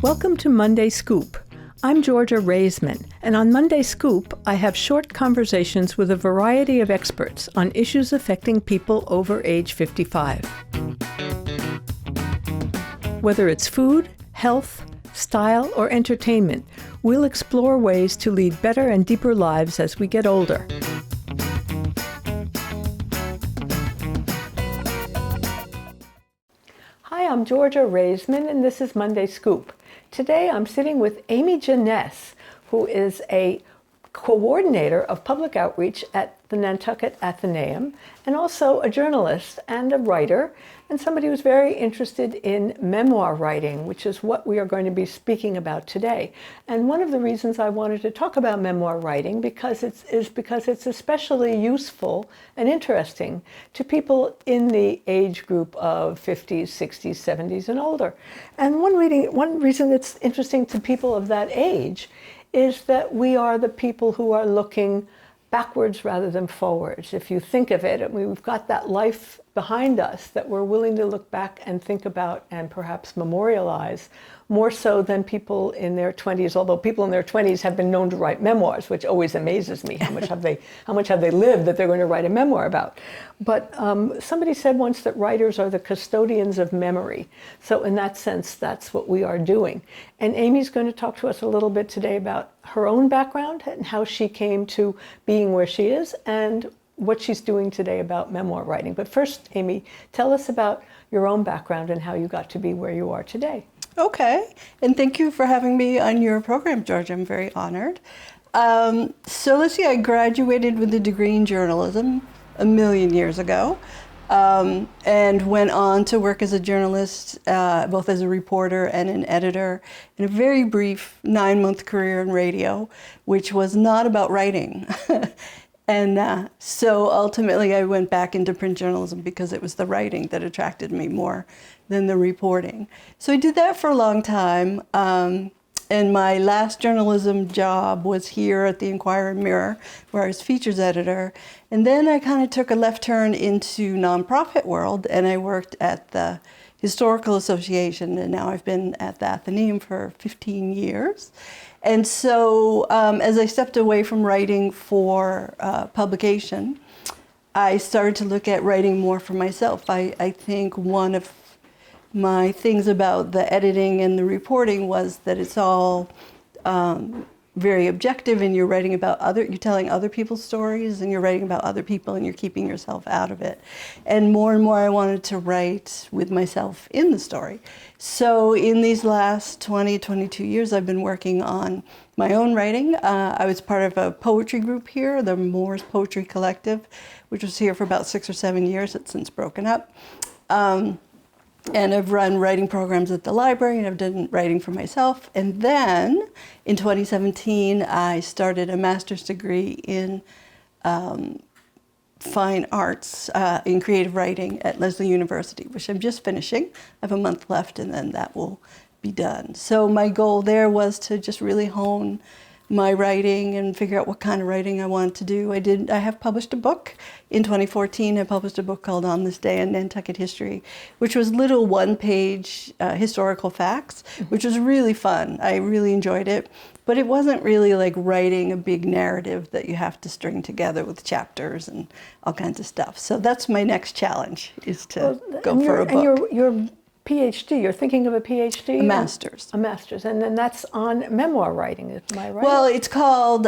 Welcome to Monday Scoop. I'm Georgia Raisman, and on Monday Scoop, I have short conversations with a variety of experts on issues affecting people over age 55. Whether it's food, health, style, or entertainment, we'll explore ways to lead better and deeper lives as we get older. Hi, I'm Georgia Raisman, and this is Monday Scoop. Today I'm sitting with Amy Jenness, who is a coordinator of public outreach at the Nantucket Atheneum, and also a journalist and a writer, and somebody who's very interested in memoir writing, which is what we are going to be speaking about today. And one of the reasons I wanted to talk about memoir writing because it's especially useful and interesting to people in the age group of 50s, 60s, 70s, and older. And one reason it's interesting to people of that age is that we are the people who are looking backwards rather than forwards. If you think of it, we've got that life behind us that we're willing to look back and think about and perhaps memorialize more so than people in their 20s, although people in their 20s have been known to write memoirs, which always amazes me. How much have they lived that they're going to write a memoir about? But somebody said once that writers are the custodians of memory. So in that sense, that's what we are doing. And Amy's going to talk to us a little bit today about her own background and how she came to being where she is and what she's doing today about memoir writing. But first, Amy, tell us about your own background and how you got to be where you are today. Okay, and thank you for having me on your program, George. I'm very honored. So let's see, I graduated with a degree in journalism a million years ago, and went on to work as a journalist, both as a reporter and an editor, in a very brief 9-month career in radio, which was not about writing. And so ultimately I went back into print journalism because it was the writing that attracted me more than the reporting. So I did that for a long time. And my last journalism job was here at the Inquirer and Mirror, where I was features editor. And then I kind of took a left turn into nonprofit world, and I worked at the Historical Association, and now I've been at the Atheneum for 15 years. And so as I stepped away from writing for publication, I started to look at writing more for myself. I think one of my things about the editing and the reporting was that it's all very objective, and you're writing about you're telling other people's stories, and you're writing about other people, and you're keeping yourself out of it. And more I wanted to write with myself in the story. So in these last 22 years, I've been working on my own writing. I was part of a poetry group here, the Moores Poetry Collective, which was here for about 6 or 7 years. It's since broken up. And I've run writing programs at the library, and I've done writing for myself. And then in 2017, I started a master's degree in fine arts in creative writing at Lesley University, which I'm just finishing. I have a month left, and then that will be done. So my goal there was to just really hone my writing and figure out what kind of writing I wanted to do. I have published a book. In 2014, I published a book called On This Day in Nantucket History, which was little one-page historical facts, which was really fun. I really enjoyed it. But it wasn't really like writing a big narrative that you have to string together with chapters and all kinds of stuff. So that's my next challenge, is to go for a book. And your PhD, you're thinking of a PhD? A master's. A master's, and then that's on memoir writing, am I right? Well, it's called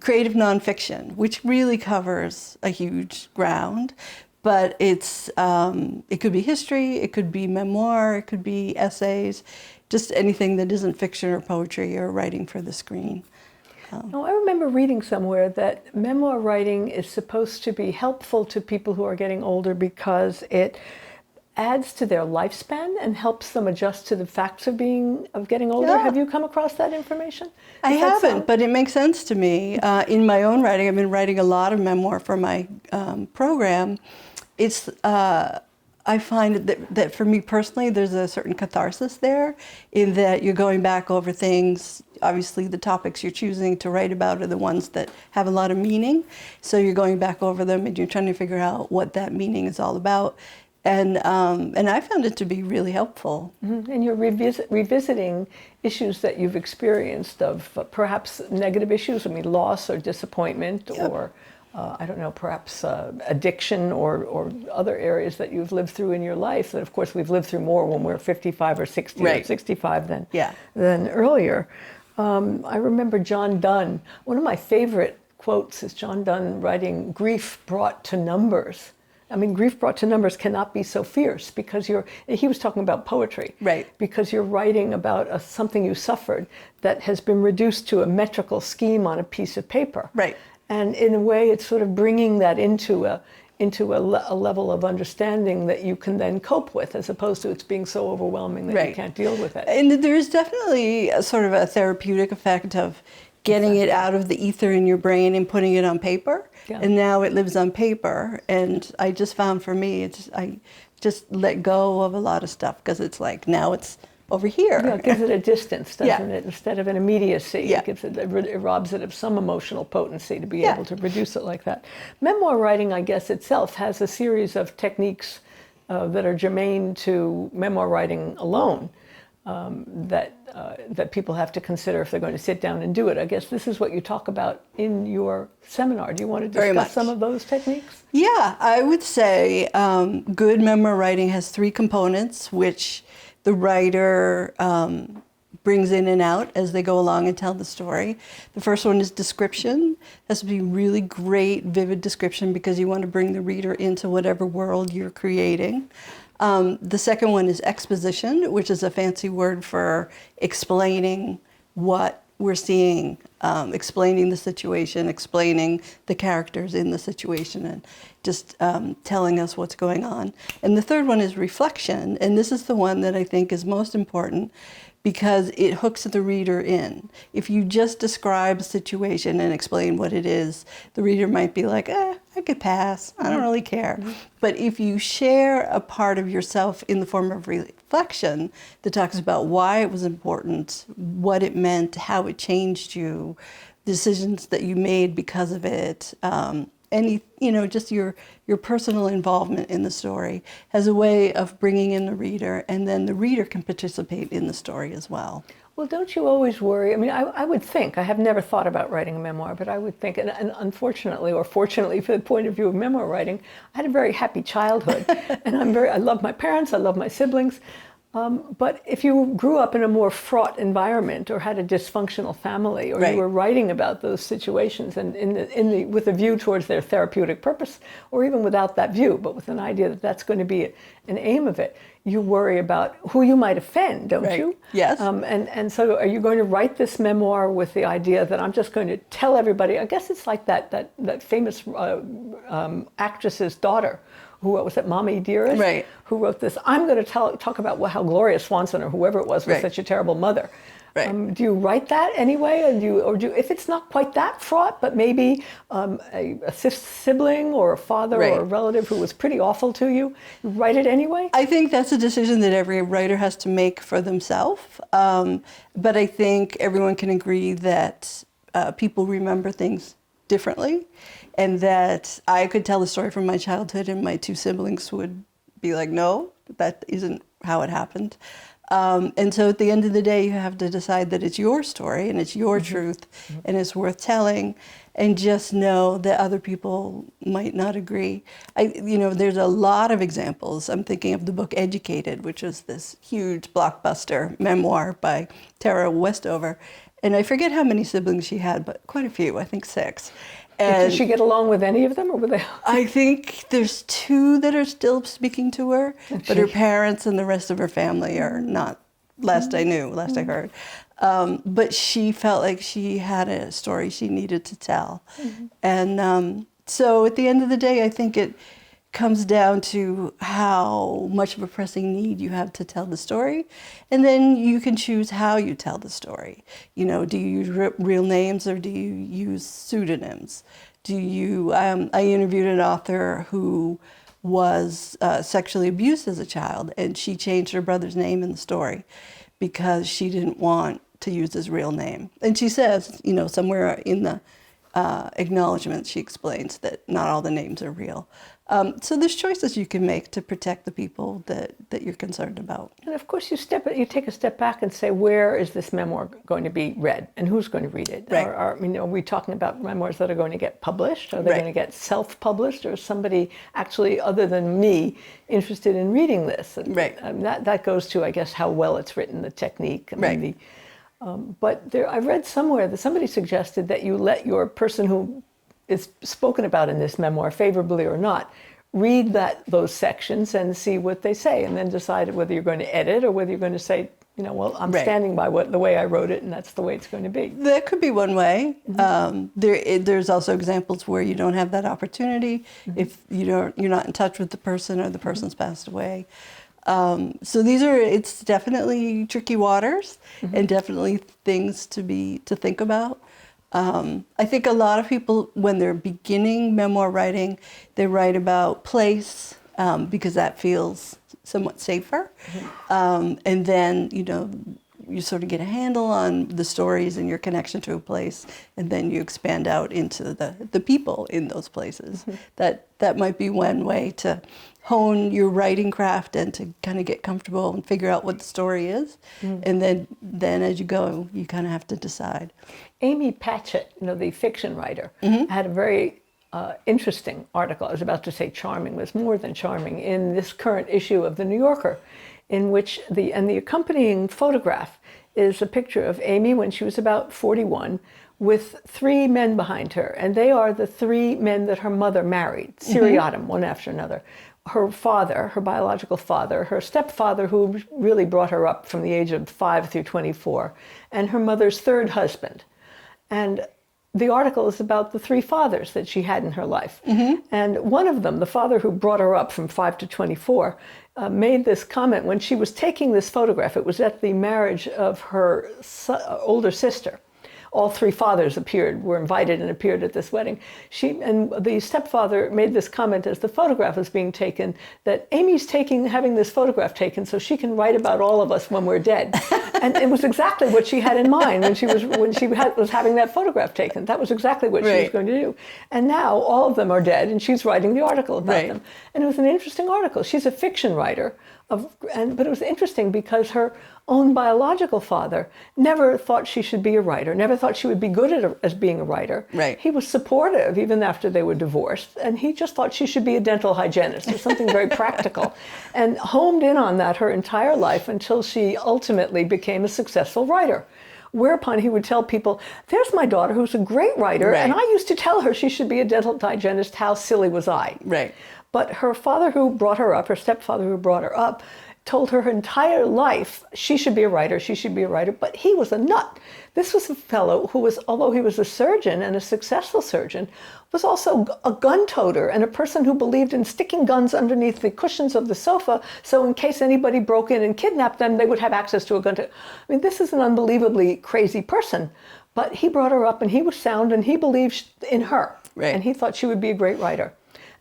creative nonfiction, which really covers a huge ground. But it's it could be history, it could be memoir, it could be essays, just anything that isn't fiction or poetry or writing for the screen. I remember reading somewhere that memoir writing is supposed to be helpful to people who are getting older because it adds to their lifespan and helps them adjust to the facts of getting older. Yeah. Have you come across that information? I haven't, but it makes sense to me. In my own writing, I've been writing a lot of memoir for my program. It's I find that for me personally, there's a certain catharsis there in that you're going back over things. Obviously, the topics you're choosing to write about are the ones that have a lot of meaning. So you're going back over them and you're trying to figure out what that meaning is all about. And I found it to be really helpful. And you're revisiting issues that you've experienced of perhaps negative issues, I mean, loss or disappointment, Yep. or I don't know, perhaps addiction or other areas that you've lived through in your life that, of course, we've lived through more when we're 55 or 60 or Right. 65 than, Yeah. than earlier. I remember John Donne. One of my favorite quotes is John Donne writing, "Grief brought to numbers." I mean, grief brought to numbers cannot be so fierce because he was talking about poetry. Right. Because you're writing about something you suffered that has been reduced to a metrical scheme on a piece of paper. Right. And in a way, it's sort of bringing that into a level of understanding that you can then cope with, as opposed to it's being so overwhelming that you Right. can't deal with it. And there's definitely a sort of a therapeutic effect of getting it out of the ether in your brain and putting it on paper. Yeah. And now it lives on paper. And I just found for me, I just let go of a lot of stuff because it's like now it's over here. Yeah, it gives it a distance, doesn't Yeah. it? Instead of an immediacy, Yeah. it robs it of some emotional potency to be Yeah. able to reduce it like that. Memoir writing, I guess, itself has a series of techniques that are germane to memoir writing alone that people have to consider if they're going to sit down and do it. I guess this is what you talk about in your seminar. Do you want to Very discuss much. some of those techniques? Yeah, I would say good memoir writing has three components, which the writer brings in and out as they go along and tell the story. The first one is description. It has to be really great, vivid description because you want to bring the reader into whatever world you're creating. The second one is exposition, which is a fancy word for explaining what we're seeing, explaining the situation, explaining the characters in the situation, and just telling us what's going on. And the third one is reflection, and this is the one that I think is most important because it hooks the reader in. If you just describe a situation and explain what it is, the reader might be like, I could pass, I don't really care. But if you share a part of yourself in the form of reflection that talks about why it was important, what it meant, how it changed you, decisions that you made because of it, just your personal involvement in the story has a way of bringing in the reader, and then the reader can participate in the story as well. Well, don't you always worry? I mean, I would think, I have never thought about writing a memoir, but I would think, and unfortunately or fortunately from the point of view of memoir writing, I had a very happy childhood. And I love my parents, I love my siblings. But if you grew up in a more fraught environment or had a dysfunctional family, or Right. you were writing about those situations and with a view towards their therapeutic purpose, or even without that view, but with an idea that that's going to be an aim of it, you worry about who you might offend, don't Right. you? Yes. And so are you going to write this memoir with the idea that I'm just going to tell everybody? I guess it's like that famous actress's daughter, who was it, Mommy Dearest? Right. Who wrote this? I'm going to talk about how Gloria Swanson or whoever it was Right. such a terrible mother. Right. Do you write that anyway, or do you, if it's not quite that fraught, but maybe a sibling or a father Right. or a relative who was pretty awful to you, you write it anyway? I think that's a decision that every writer has to make for themselves. But I think everyone can agree that people remember things differently, and that I could tell a story from my childhood and my two siblings would be like, no, that isn't how it happened. And so at the end of the day, you have to decide that it's your story and it's your truth and it's worth telling, and just know that other people might not agree. There's a lot of examples. I'm thinking of the book Educated, which was this huge blockbuster memoir by Tara Westover. And I forget how many siblings she had, but quite a few, I think 6. Did she get along with any of them, or were they? I think there's 2 that are still speaking to her, but her parents and the rest of her family are not, last I heard. But she felt like she had a story she needed to tell. And so at the end of the day, I think it comes down to how much of a pressing need you have to tell the story. And then you can choose how you tell the story. Do you use real names or do you use pseudonyms? I interviewed an author who was sexually abused as a child, and she changed her brother's name in the story because she didn't want to use his real name. And she says, somewhere in the acknowledgement, she explains that not all the names are real. So there's choices you can make to protect the people that you're concerned about. And of course, you take a step back and say, where is this memoir going to be read, and who's going to read it? Right. Are we talking about memoirs that are going to get published? Are they Right. going to get self-published, or is somebody actually other than me interested in reading this? And, Right. That goes to, I guess, how well it's written, the technique. Right. But I read somewhere that somebody suggested that you let your person who is spoken about in this memoir, favorably or not, read those sections and see what they say, and then decide whether you're going to edit or whether you're going to say, well, I'm Right. standing by the way I wrote it, and that's the way it's going to be. That could be one way. There's also examples where you don't have that opportunity if you're not in touch with the person or the person's passed away. So it's definitely tricky waters and definitely things to think about. I think a lot of people, when they're beginning memoir writing, they write about place because that feels somewhat safer. And then, you sort of get a handle on the stories and your connection to a place, and then you expand out into the people in those places. That might be one way to hone your writing craft and to kind of get comfortable and figure out what the story is. And then as you go, you kind of have to decide. Amy Patchett, the fiction writer, had a very interesting article. I was about to say charming, was more than charming, in this current issue of The New Yorker, in which the accompanying photograph is a picture of Amy when she was about 41 with 3 men behind her. And they are the 3 men that her mother married, seriatim, one after another. Her father, her biological father, her stepfather, who really brought her up from the age of 5 through 24, and her mother's 3rd husband. And the article is about the 3 fathers that she had in her life. And one of them, the father who brought her up from 5 to 24, made this comment when she was taking this photograph. It was at the marriage of her older sister. All 3 fathers were invited and appeared at this wedding. And the stepfather made this comment as the photograph was being taken, that Amy's having this photograph taken so she can write about all of us when we're dead. And it was exactly what she had in mind when she was having that photograph taken. That was exactly what she was going to do. And now all of them are dead, and she's writing the article about them. And it was an interesting article. She's a fiction writer, but it was interesting because her own biological father never thought she should be a writer, never thought she would be good as being a writer. Right. He was supportive even after they were divorced, and he just thought she should be a dental hygienist or something very practical, and homed in on that her entire life until she ultimately became a successful writer. Whereupon he would tell people, there's my daughter who's a great writer, and I used to tell her she should be a dental hygienist. How silly was I? Right. But her father who brought her up, her stepfather who brought her up, told her entire life she should be a writer, but he was a nut. This was a fellow who was, although he was a surgeon and a successful surgeon, was also a gun toter and a person who believed in sticking guns underneath the cushions of the sofa, so in case anybody broke in and kidnapped them, they would have access to a gun. I mean, this is an unbelievably crazy person, but he brought her up and he was sound and he believed in her. Right. And he thought she would be a great writer.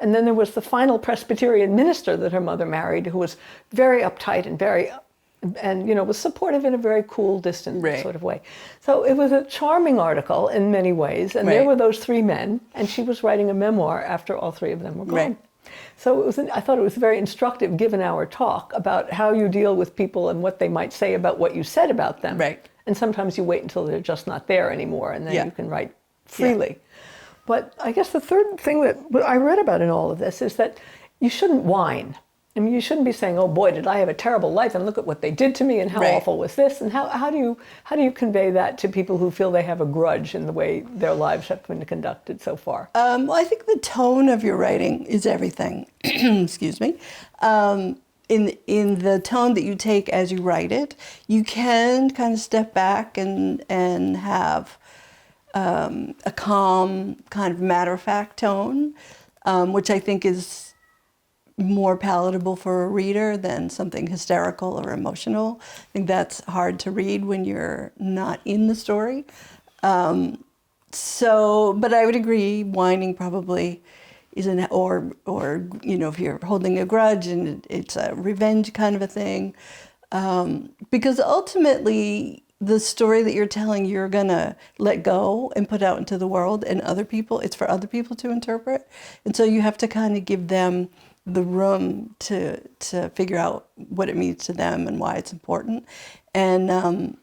And then there was the final Presbyterian minister that her mother married, who was very uptight and was supportive in a very cool, distant sort of way. So it was a charming article in many ways. And there were those 3 men, and she was writing a memoir after all 3 of them were gone. Right. So I thought it was very instructive, given our talk, about how you deal with people and what they might say about what you said about them. Right. And sometimes you wait until they're just not there anymore, and then you can write freely. Yeah. But I guess the third thing that I read about in all of this is that you shouldn't whine. I mean, you shouldn't be saying, "Oh boy, did I have a terrible life, and look at what they did to me, and how awful was this?" And how do you convey that to people who feel they have a grudge in the way their lives have been conducted so far? Well, I think the tone of your writing is everything. Excuse me. In the tone that you take as you write it, you can kind of step back and have a calm, kind of matter-of-fact tone, which I think is more palatable for a reader than something hysterical or emotional. I think that's hard to read when you're not in the story. But I would agree, whining probably isn't, or if you're holding a grudge and it's a revenge kind of a thing, because ultimately the story that you're telling, you're gonna let go and put out into the world, and it's for other people to interpret. And so you have to kind of give them the room to figure out what it means to them and why it's important. And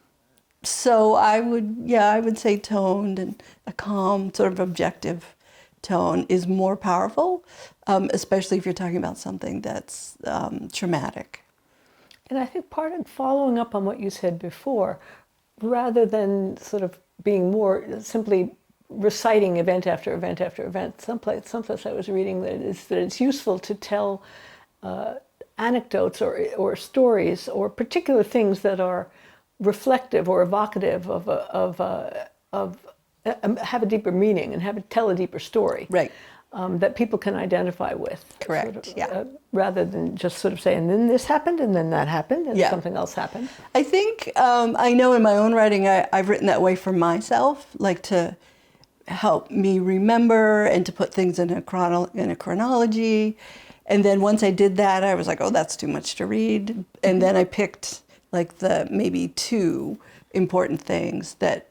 so I would say toned and a calm, sort of objective tone is more powerful, especially if you're talking about something that's traumatic. And I think part of following up on what you said before, rather than sort of being more simply reciting event after event after event, someplace I was reading that it's useful to tell anecdotes or stories or particular things that are reflective or evocative of have a deeper meaning and tell a deeper story. Right. That people can identify with. Correct, Sort of, yeah. Rather than just sort of saying, then this happened, and then that happened, and Yeah. something else happened. I think, I know in my own writing, I've written that way for myself, like to help me remember and to put things in a chronology. And then once I did that, I was like, oh, that's too much to read. And then I picked like the maybe two important things that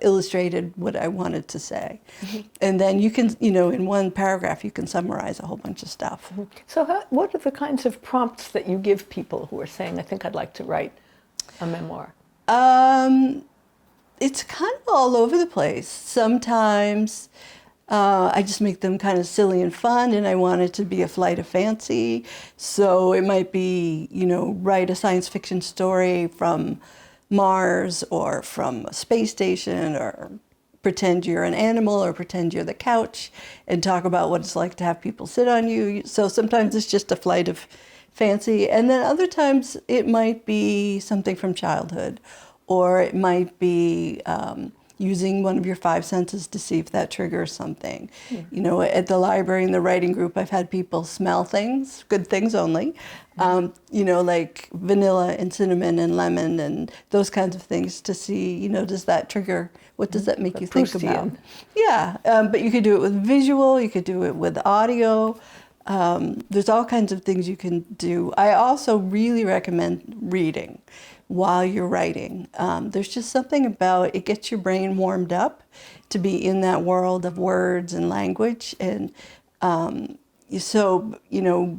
illustrated what I wanted to say. Mm-hmm. And then you can, in one paragraph, you can summarize a whole bunch of stuff. Mm-hmm. So what are the kinds of prompts that you give people who are saying, I think I'd like to write a memoir? It's kind of all over the place. Sometimes I just make them kind of silly and fun, and I want it to be a flight of fancy. So it might be, write a science fiction story from Mars or from a space station, or pretend you're an animal or pretend you're the couch and talk about what it's like to have people sit on you. So sometimes it's just a flight of fancy. And then other times it might be something from childhood, or it might be using one of your five senses to see if that triggers something. Yeah. At the library in the writing group, I've had people smell things, good things only, like vanilla and cinnamon and lemon and those kinds of things to see, does that trigger, what does that make you think about? Yeah, but you could do it with visual, you could do it with audio. There's all kinds of things you can do. I also really recommend reading while you're writing. There's just something about it gets your brain warmed up to be in that world of words and language. And so,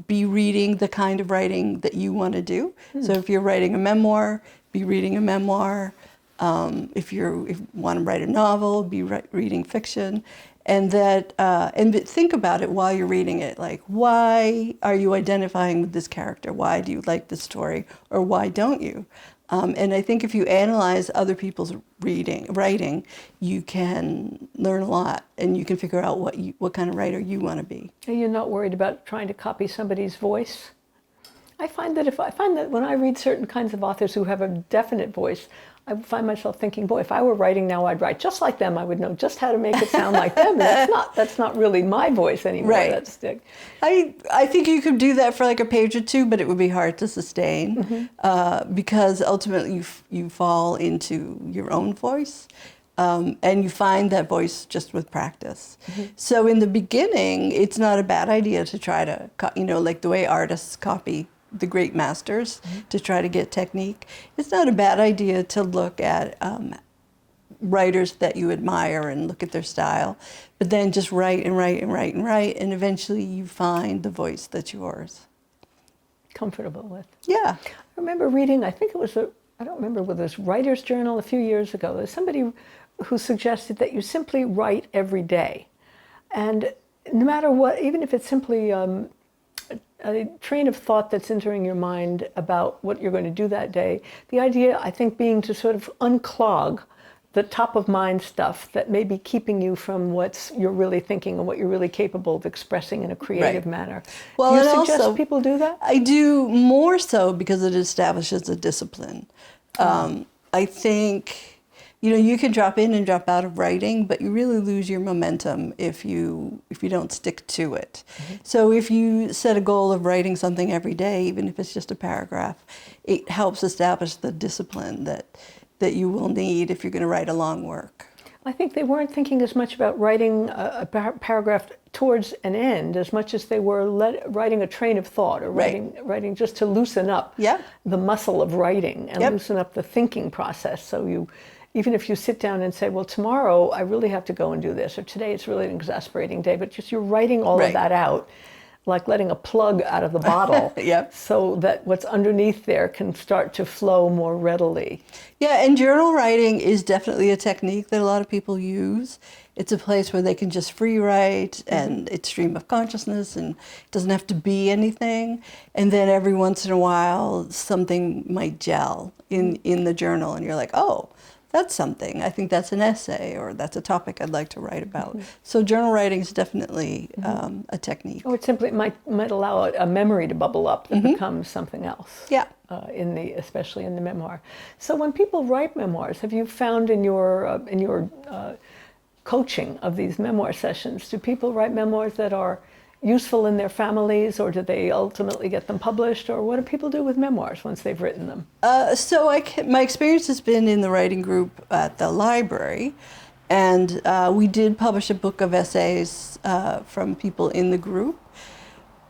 be reading the kind of writing that you want to do. So if you're writing a memoir, be reading a memoir. If you want to write a novel, be reading fiction. And think about it while you're reading it. Like, why are you identifying with this character? Why do you like this story? Or why don't you? And I think if you analyze other people's writing, you can learn a lot, and you can figure out what kind of writer you want to be. Are you not worried about trying to copy somebody's voice? I find that when I read certain kinds of authors who have a definite voice, I find myself thinking, boy, if I were writing now, I'd write just like them. I would know just how to make it sound like them. That's not really my voice anymore. Right. I think you could do that for like a page or two, but it would be hard to sustain because ultimately you fall into your own voice. And you find that voice just with practice. Mm-hmm. So in the beginning, it's not a bad idea to try to, like the way artists copy the great masters to try to get technique. It's not a bad idea to look at writers that you admire and look at their style, but then just write and write and write and write, and eventually you find the voice that's yours. Comfortable with. Yeah. I remember reading, I think it was I don't remember whether it was Writer's Journal a few years ago. There's somebody who suggested that you simply write every day. And no matter what, even if it's simply a train of thought that's entering your mind about what you're going to do that day, the idea, I think, being to sort of unclog the top of mind stuff that may be keeping you from what you're really thinking and what you're really capable of expressing in a creative manner. Well, do you suggest people do that? I do, more so because it establishes a discipline. I think, you can drop in and drop out of writing, but you really lose your momentum if you don't stick to it. Mm-hmm. So if you set a goal of writing something every day, even if it's just a paragraph, it helps establish the discipline that you will need if you're going to write a long work. I think they weren't thinking as much about writing a paragraph towards an end as much as they were writing a train of thought, or writing just to loosen up the muscle of writing and loosen up the thinking process. So even if you sit down and say, well, tomorrow I really have to go and do this, or today it's really an exasperating day, but just you're writing all of that out, like letting a plug out of the bottle, so that what's underneath there can start to flow more readily. Yeah, and journal writing is definitely a technique that a lot of people use. It's a place where they can just free write, and it's stream of consciousness, and it doesn't have to be anything. And then every once in a while, something might gel in the journal, and you're like, oh, that's something. I think that's an essay, or that's a topic I'd like to write about. So journal writing is definitely a technique. Or it simply might allow a memory to bubble up that becomes something else. Yeah. Especially in the memoir. So when people write memoirs, have you found in your coaching of these memoir sessions, do people write memoirs that are useful in their families, or do they ultimately get them published, or what do people do with memoirs once they've written them? My experience has been in the writing group at the library, and we did publish a book of essays from people in the group.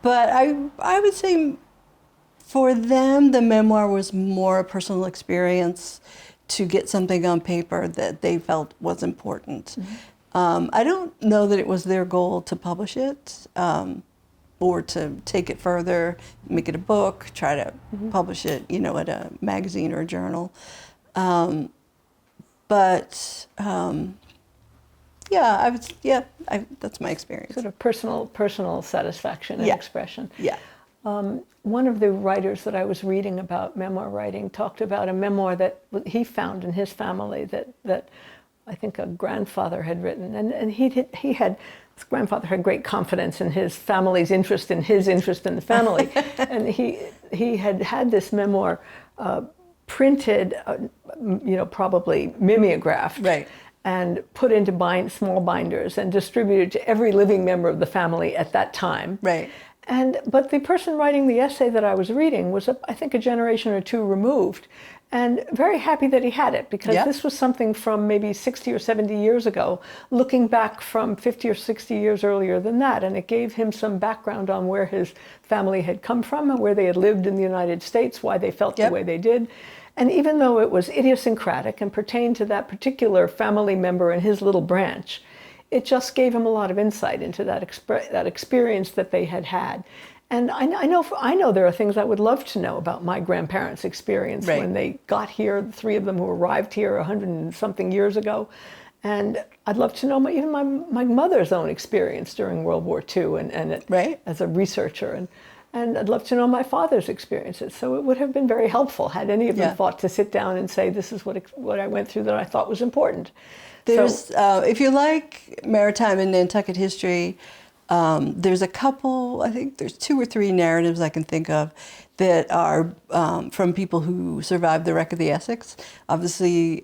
But I would say for them, the memoir was more a personal experience to get something on paper that they felt was important. I don't know that it was their goal to publish it, or to take it further, make it a book, try to publish it, at a magazine or a journal. That's my experience. Sort of personal satisfaction and expression. Yeah. One of the writers that I was reading about memoir writing talked about a memoir that he found in his family that I think a grandfather had written, and his grandfather had great confidence in his family's interest in his interest in the family, and he had this memoir printed, probably mimeographed, and put into small binders and distributed to every living member of the family at that time. But the person writing the essay that I was reading was, I think, a generation or two removed, and very happy that he had it, because this was something from maybe 60 or 70 years ago, looking back from 50 or 60 years earlier than that. And it gave him some background on where his family had come from and where they had lived in the United States, why they felt the way they did. And even though it was idiosyncratic and pertained to that particular family member and his little branch, it just gave him a lot of insight into that experience that they had had. And I know there are things I would love to know about my grandparents' experience when they got here, the three of them who arrived here 100 and something years ago. And I'd love to know even my mother's own experience during World War II as a researcher. And I'd love to know my father's experiences. So it would have been very helpful had any of them thought to sit down and say, this is what I went through that I thought was important. There's, if you like maritime and Nantucket history, there's a couple, I think there's 2 or 3 narratives I can think of that are from people who survived the wreck of the Essex. Obviously,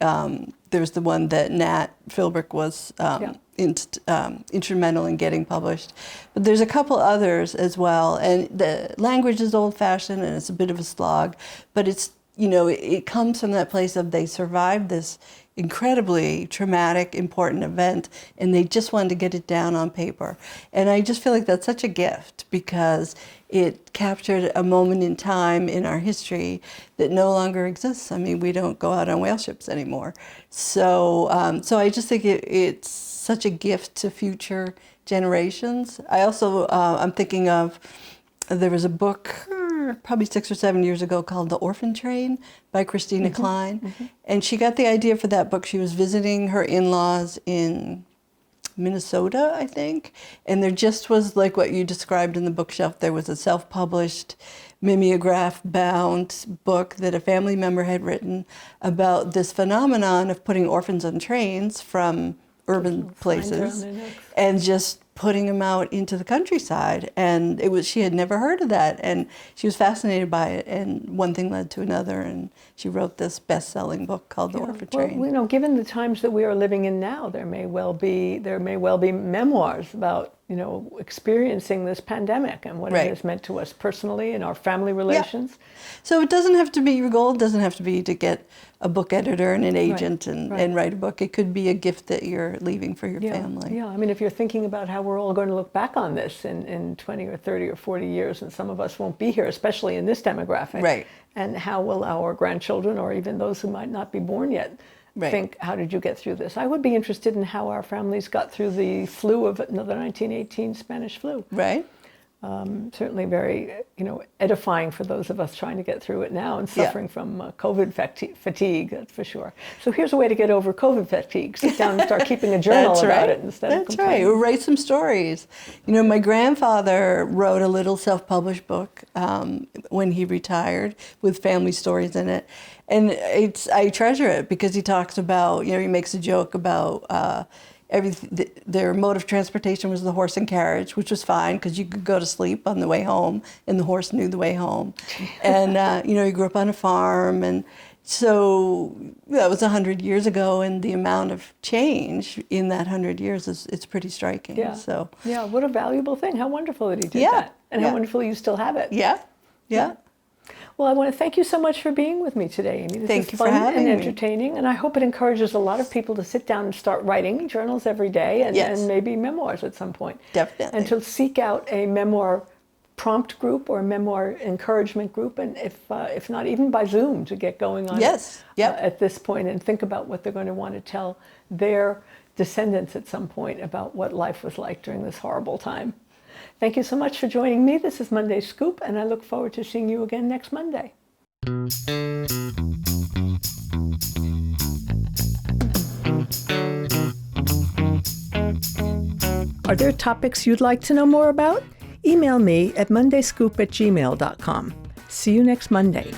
there's the one that Nat Philbrick was instrumental in getting published. But there's a couple others as well, and the language is old-fashioned and it's a bit of a slog, but it's, it comes from that place of they survived this incredibly traumatic, important event, and they just wanted to get it down on paper. And I just feel like that's such a gift, because it captured a moment in time in our history that no longer exists. I mean, we don't go out on whale ships anymore. So I just think it's such a gift to future generations. I also, I'm thinking of, there was a book probably 6 or 7 years ago called The Orphan Train by Christina Klein. And she got the idea for that book. She was visiting her in-laws in Minnesota, I think. And there just was, like what you described in the bookshelf, there was a self-published, mimeograph-bound book that a family member had written about this phenomenon of putting orphans on trains from urban places and just putting them out into the countryside. And she had never heard of that, and she was fascinated by it, and one thing led to another, and she wrote this best-selling book called The Orphan Train. Well, given the times that we are living in now, there may well be memoirs about experiencing this pandemic and what it has meant to us personally and our family relations. Yeah. So it doesn't have to be, your goal doesn't have to be to get a book editor and an agent and write a book. It could be a gift that you're leaving for your family. Yeah, I mean, if you're thinking about how we're all going to look back on this in 20 or 30 or 40 years, and some of us won't be here, especially in this demographic. Right. And how will our grandchildren, or even those who might not be born yet, think, how did you get through this? I would be interested in how our families got through the flu of the 1918 Spanish flu. Right. Certainly very, edifying for those of us trying to get through it now and suffering from COVID fatigue, that's for sure. So here's a way to get over COVID fatigue. Sit down and start keeping a journal about it instead of complaining. That's right. Or write some stories. My grandfather wrote a little self-published book when he retired with family stories in it. And I treasure it because he talks about, he makes a joke about their mode of transportation was the horse and carriage, which was fine because you could go to sleep on the way home and the horse knew the way home. And, he grew up on a farm. And so that was 100 years ago. And the amount of change in that 100 years it's pretty striking. Yeah. So. Yeah, what a valuable thing. How wonderful that he did that. And how wonderful you still have it. Yeah. Yeah. Well, I want to thank you so much for being with me today, Amy. Thank you for having me. And entertaining, and I hope it encourages a lot of people to sit down and start writing journals every day, and maybe memoirs at some point. Definitely. And to seek out a memoir prompt group or a memoir encouragement group, and if not, even by Zoom, to get going on it at this point, and think about what they're going to want to tell their descendants at some point about what life was like during this horrible time. Thank you so much for joining me. This is Monday Scoop, and I look forward to seeing you again next Monday. Are there topics you'd like to know more about? Email me at mondayscoop@gmail.com. See you next Monday.